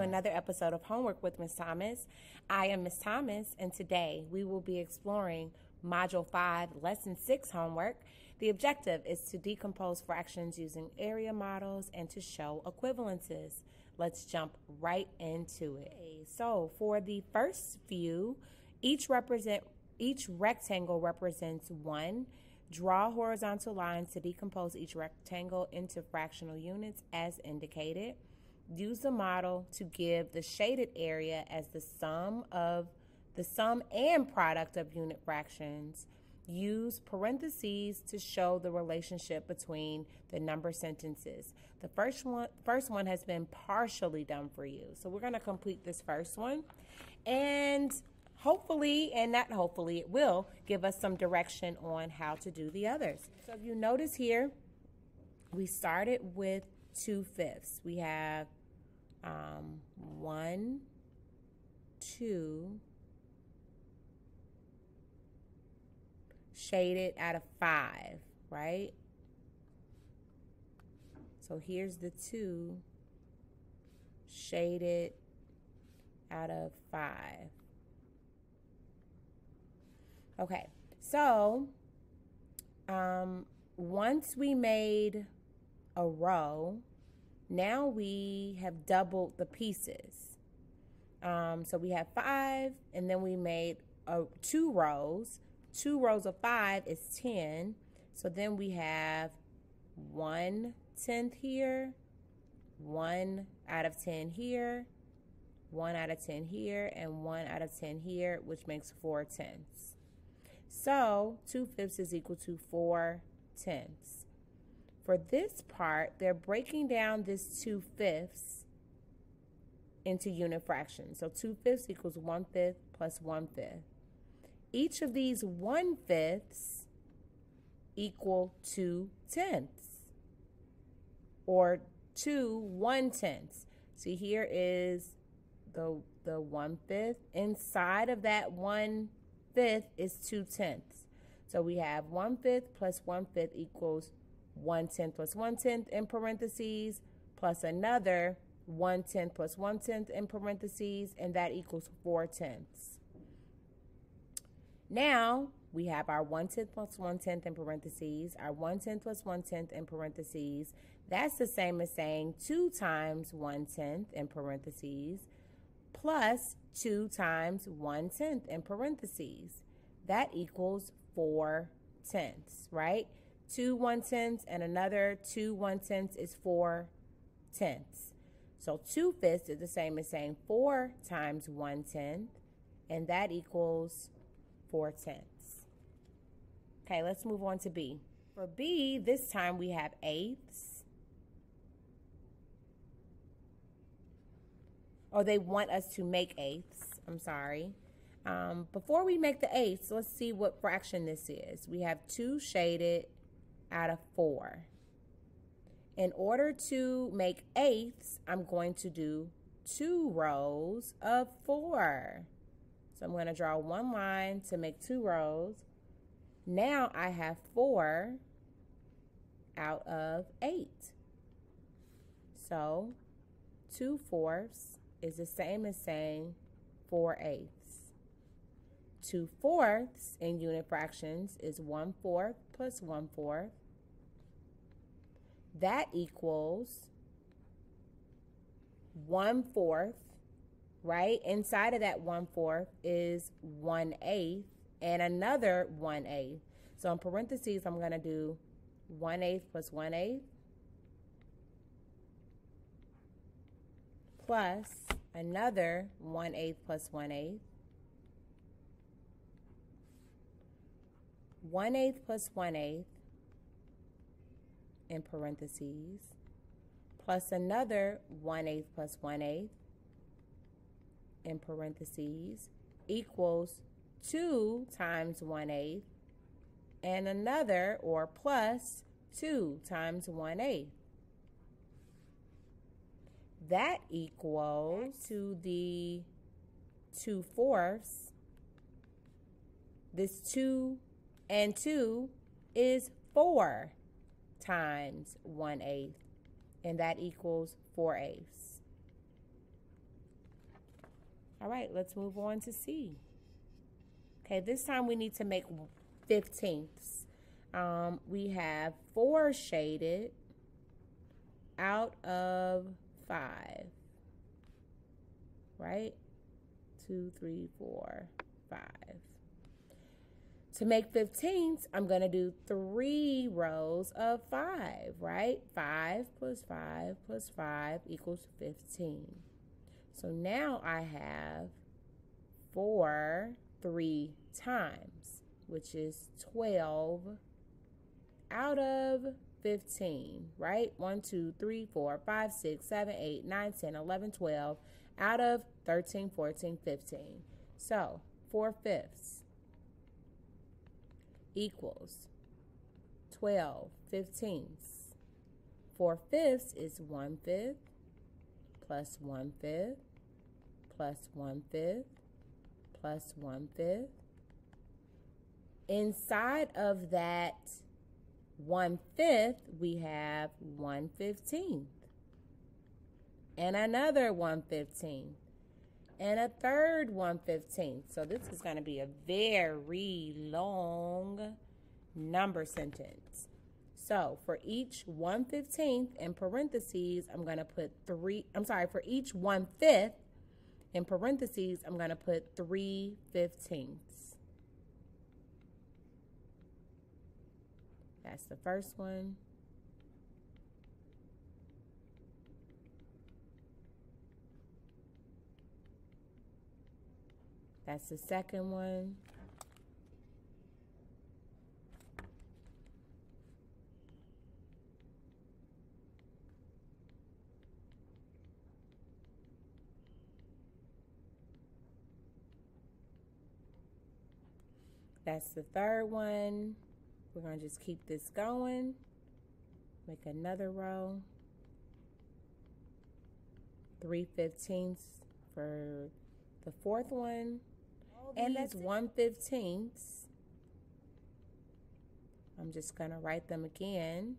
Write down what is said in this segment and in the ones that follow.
another episode of Homework with Ms. Thomas. I am Ms. Thomas, and today we will be exploring Module 5, Lesson 6 homework. The objective is to decompose fractions using area models and to show equivalences. Let's jump right into it. So for the first few, each rectangle represents 1. Draw horizontal lines to decompose each rectangle into fractional units as indicated. Use the model to give the shaded area as the sum and product of unit fractions. Use parentheses to show the relationship between the number sentences. The first one has been partially done for you. So we're going to complete this first one. And hopefully, and not hopefully, it will give us some direction on how to do the others. So if you notice here, we started with 2/5. We have 1, 2, shaded out of 5, right? So here's the 2 shaded out of 5. Okay, so once we made a row, now we have doubled the pieces. So we have 5, and then we made 2 rows. 2 rows of 5 is 10. So then we have 1/10 here, 1 out of 10 here, 1 out of 10 here, and 1 out of 10 here, which makes 4/10. So 2/5 is equal to 4/10. For this part, they're breaking down this 2/5 into unit fractions. So 2/5 equals 1/5 plus 1/5. Each of these 1/5 equal 2/10 or 2 1/10. See, here is the 1/5. Inside of that 1/5 is 2/10. So we have 1/5 plus 1/5 equals 1/10 plus 1/10 in parentheses, plus another 1/10 plus 1/10 in parentheses, and that equals 4/10. Now we have our 1/10 plus 1/10 in parentheses, our 1/10 plus 1/10 in parentheses. That's the same as saying 2 times 1/10 in parentheses plus 2 times 1/10 in parentheses. That equals 4/10, right? 2 1/10 and another 2 1/10 is 4/10. So 2/5 is the same as saying 4 times 1/10, and that equals 4/10. Okay, let's move on to B. For B, this time we have 1/8. Or they want us to make 1/8. I'm sorry. Before we make the 1/8, let's see what fraction this is. We have 2 shaded out of 4. In order to make 1/8, I'm going to do 2 rows of 4. So I'm going to draw one line to make 2 rows. Now I have 4 out of 8. So 2/4 is the same as saying 4/8. 2/4 in unit fractions is 1/4 plus 1/4. That equals 1/4, right? Inside of that 1/4 is 1/8 and another 1/8. So in parentheses, I'm going to do 1/8 plus 1/8 plus another 1/8 plus 1/8. 1/8 plus 1/8 in parentheses plus another 1/8 plus 1/8 in parentheses equals 2 times 1/8 and another or plus 2 times 1/8. That equals to the 2/4. This 2 and 2 is 4 times 1/8, and that equals 4/8. All right, let's move on to C. Okay, this time we need to make 15ths. We have 4 shaded out of 5, right? 2, 3, 4, 5. To make 15ths, I'm going to do 3 rows of 5, right? 5 plus 5 plus 5 equals 15. So now I have 4 3 times, which is 12 out of 15, right? 1, 2, 3, 4, 5, 6, 7, 8, 9, 10, 11, 12 out of 13, 14, 15. So 4/5 equals 12 15ths. 4/5 is 1/5 plus 1/5 plus 1/5 plus 1/5. Inside of that 1/5, we have 1/15 and another 1/15 and a third 1/15. So this is going to be a very long number sentence. So for each 1/15 in parentheses, I'm going to put for each 1/5 in parentheses, I'm going to put 3/15. That's the first one. That's the second one. That's the third one. We're going to just keep this going. Make another row. 3/15 for the fourth one. And that's 1/15. I'm just going to write them again.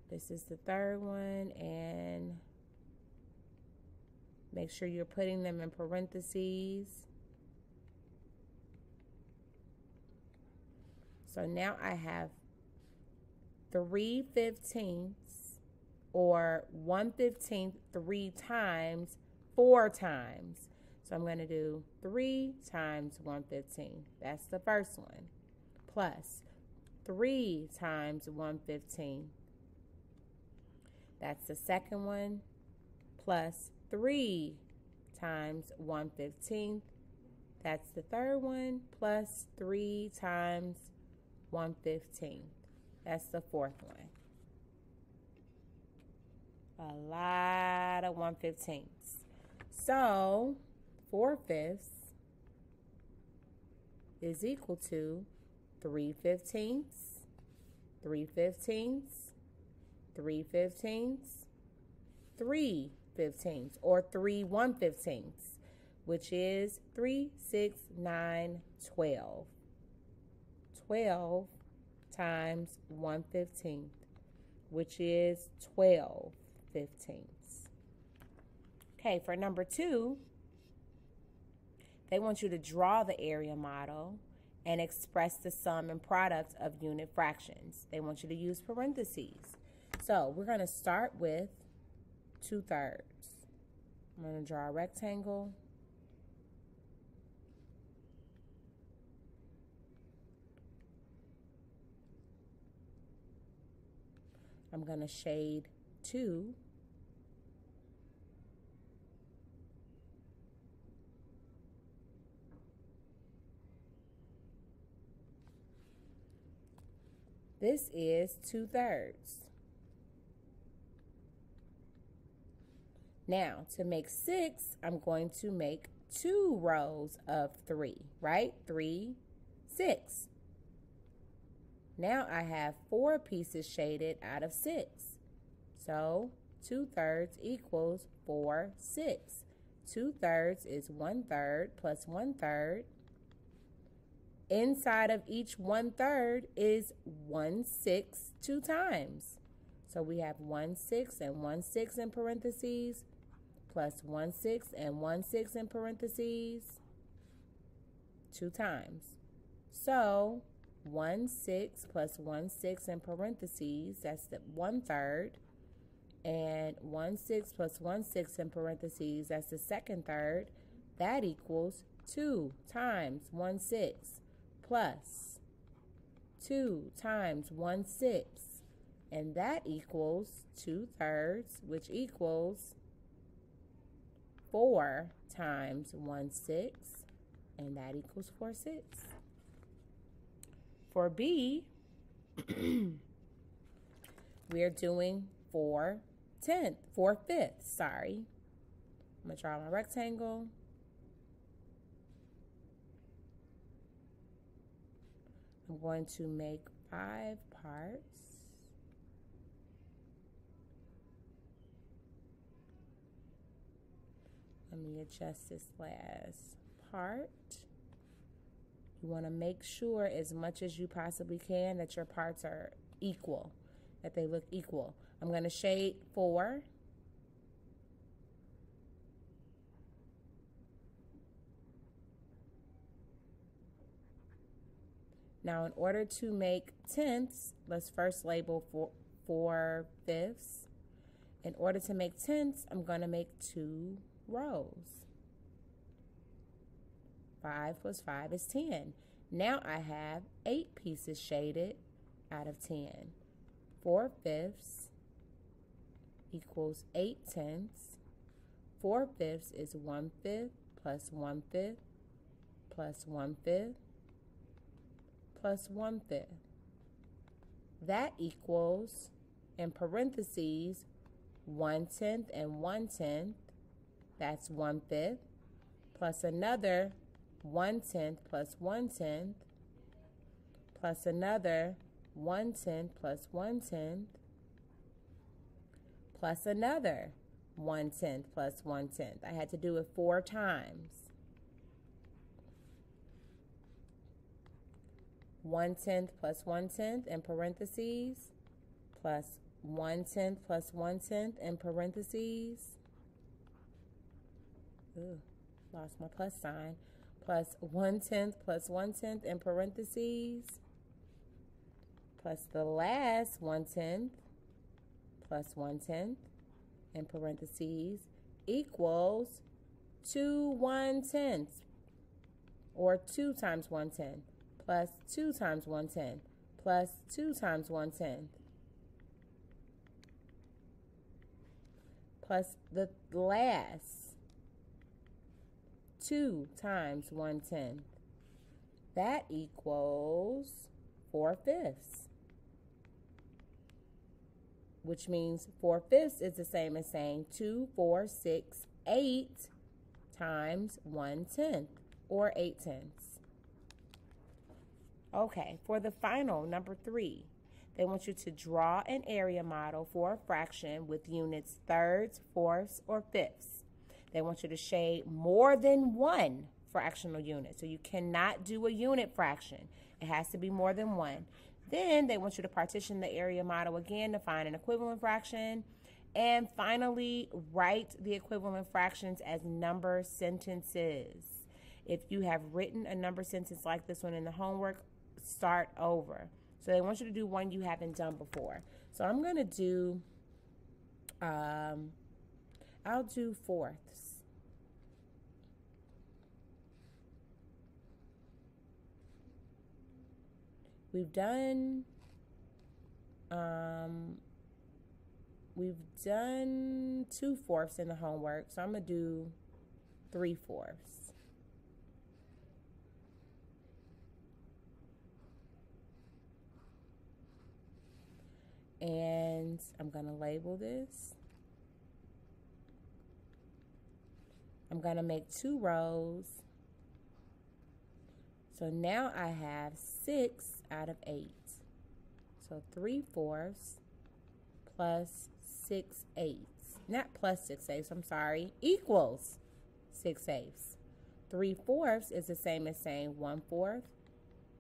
This is the third one, and make sure you're putting them in parentheses. So now I have 3/15 or 1/15 3 times 4 times. So I'm going to do 3 times 1/15. That's the first one. Plus 3 times 1/15. That's the second one. Plus 3 times 1/15. That's the third one. Plus 3 times 1/15. That's the fourth one. A lot of 1/15. So 4/5 is equal to 3/15, 3/15, 3/15, 3/15, or 3 1/15, which is 3, 6, 9, 12. 12 times 1/15, which is 12/15. Okay, for number 2, they want you to draw the area model and express the sum and product of unit fractions. They want you to use parentheses. So we're going to start with 2/3. I'm going to draw a rectangle. I'm going to shade 2. This is 2/3. Now, to make 6, I'm going to make 2 rows of 3, right? 3, 6. Now I have 4 pieces shaded out of 6. So 2/3 equals 4/6. 2/3 is 1/3 plus 1/3. Inside of each 1/3 is 1/6 2 times. So we have 1/6 and 1/6 in parentheses plus 1/6 and 1/6 in parentheses 2 times. So 1/6 plus 1/6 in parentheses, that's the 1/3. And 1/6 plus 1/6 in parentheses, that's the 2/3. That equals 2 times 1/6 plus 2 times 1/6. And that equals 2/3, which equals 4 times 1/6. And that equals 4/6. For B, we're doing 4/5. Sorry. I'm going to draw my rectangle. I'm going to make 5 parts. Let me adjust this last part. You want to make sure as much as you possibly can that your parts are equal, that they look equal. I'm going to shade 4. Now, in order to make tenths, let's first label 4/5. In order to make tenths, I'm going to make 2 rows. 5 plus 5 is 10. Now I have 8 pieces shaded out of 10. 4/5 equals 8/10. 4/5 is 1/5 plus 1/5 plus 1/5 plus 1/5. That equals, in parentheses, 1/10 and 1/10. That's 1/5 plus another 1/10 plus 1/10 plus another 1/10 plus 1/10 plus another 1/10 plus 1/10. I had to do it 4 times. 1/10 plus 1/10 in parentheses plus 1/10 plus 1/10 in parentheses. Ooh, lost my plus sign. Plus 1/10 plus 1/10 in parentheses plus the last 1/10 plus 1/10 in parentheses equals 2 1/10, or 2 times 1/10 plus 2 times 1/10 plus 2 times 1/10 plus the last 2 times 1/10. That equals 4/5, which means 4/5 is the same as saying 2, 4, 6, 8 times 1/10, or 8/10. Okay, for the final, number 3, they want you to draw an area model for a fraction with units thirds, fourths, or fifths. They want you to shade more than one fractional unit. So you cannot do a unit fraction. It has to be more than one. Then they want you to partition the area model again to find an equivalent fraction. And finally, write the equivalent fractions as number sentences. If you have written a number sentence like this one in the homework, start over. So they want you to do one you haven't done before. So I'm going to do, I'll do fourths. We've done 2/4 in the homework, so I'm going to do 3/4. And I'm going to label this. I'm going to make 2 rows. So now I have 6 out of 8. So 3/4 plus 6/8. Not plus 6/8, I'm sorry, equals 6/8. 3/4 is the same as saying 1/4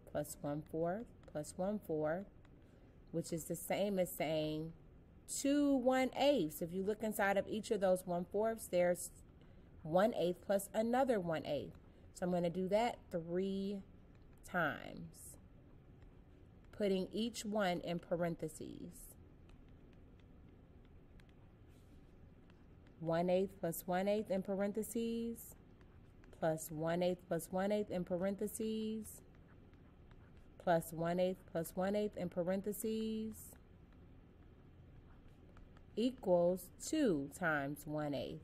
plus 1/4 plus 1/4, which is the same as saying 2 1/8. If you look inside of each of those 1/4, there's 1/8 plus another 1/8. So I'm going to do that 3 times, putting each one in parentheses. 1/8 plus 1/8 in parentheses, plus 1/8 plus 1/8 in parentheses, plus 1/8 plus 1/8 in parentheses, equals 2 times 1/8,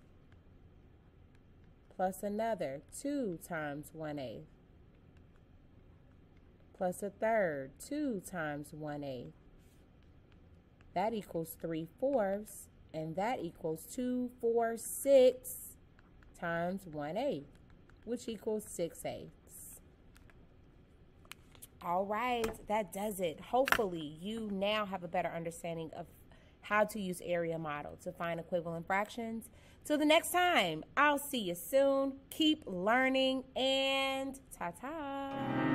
plus another 2 times 1/8, plus a third 2 times 1/8. That equals 3/4, and that equals 2, 4, 6 times 1/8, which equals 6/8. All right, that does it. Hopefully, you now have a better understanding of how to use area model to find equivalent fractions. Till the next time, I'll see you soon. Keep learning, and ta-ta.